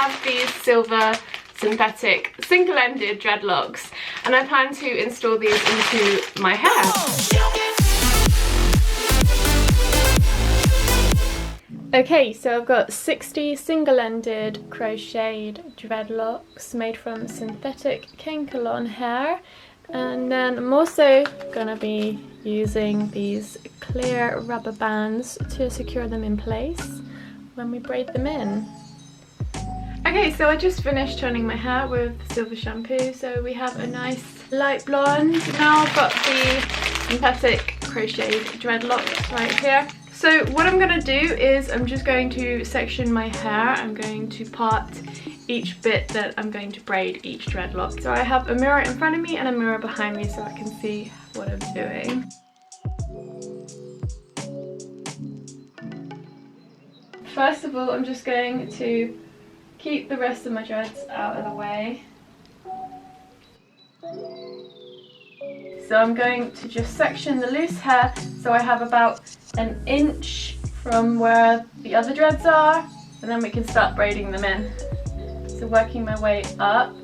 have these silver synthetic single-ended dreadlocks, and I plan to install these into my hair. Okay, so I've got 60 single-ended crocheted dreadlocks made from synthetic Kenkalon hair, and then I'm also gonna be using these clear rubber bands to secure them in place when we braid them in. Okay, so I just finished toning my hair with silver shampoo, so we have a nice light blonde. Now I've got the synthetic crocheted dreadlocks right here. So what I'm going to do is I'm just going to section my hair. I'm going to part each bit that I'm going to braid each dreadlock. So I have a mirror in front of me and a mirror behind me so I can see what I'm doing. First of all, I'm just going to keep the rest of my dreads out of the way. So I'm going to just section the loose hair so I have about an inch from where the other dreads are, and then we can start braiding them in. So working my way up.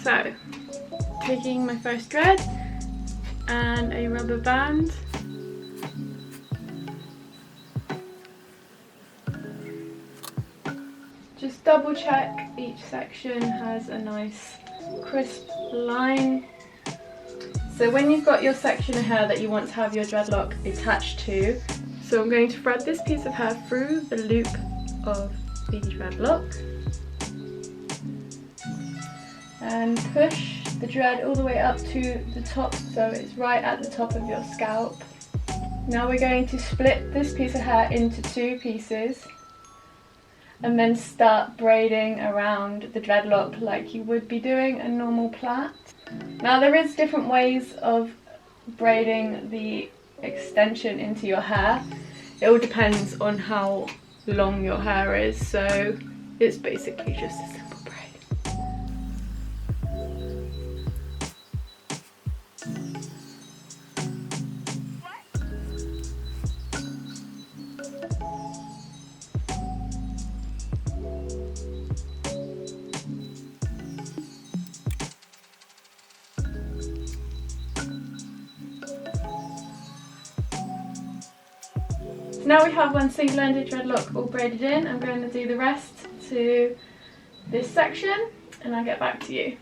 So, taking my first thread and a rubber band, just double check each section has a nice crisp line. So when you've got your section of hair that you want to have your dreadlock attached to, so I'm going to thread this piece of hair through the loop of the dreadlock and push the dread all the way up to the top so it's right at the top of your scalp. Now we're going to split this piece of hair into two pieces and then start braiding around the dreadlock like you would be doing a normal plait. Now there is different ways of braiding the extension into your hair. It all depends on how long your hair is, so it's basically just a simple braid. So now we have one single-ended dreadlock all braided in. I'm going to do the rest to this section and I'll get back to you.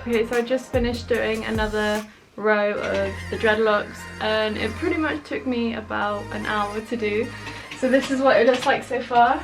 Okay, so I just finished doing another row of the dreadlocks and it pretty much took me about an hour to do. So this is what it looks like so far.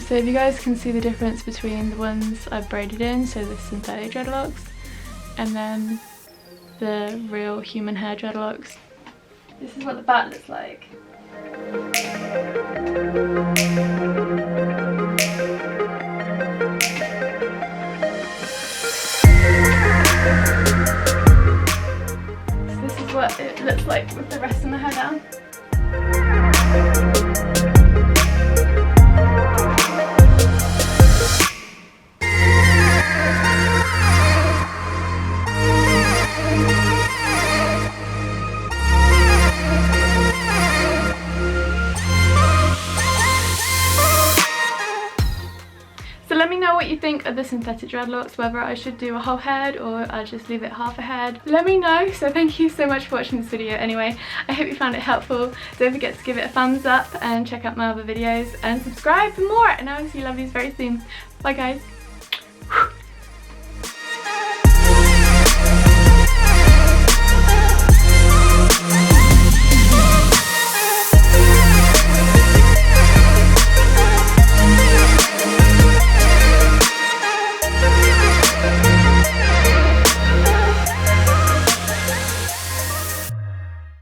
So if you guys can see the difference between the ones I've braided in, so the synthetic dreadlocks, and then the real human hair dreadlocks. This is what the back looks like. So this is what it looks like with the rest of my hair down. So let me know what you think of the synthetic dreadlocks, whether I should do a whole head or I'll just leave it half a head. Let me know. So thank you so much for watching this video anyway. I hope you found it helpful. Don't forget to give it a thumbs up and check out my other videos and subscribe for more, and I will see you lovelies very soon. Bye guys.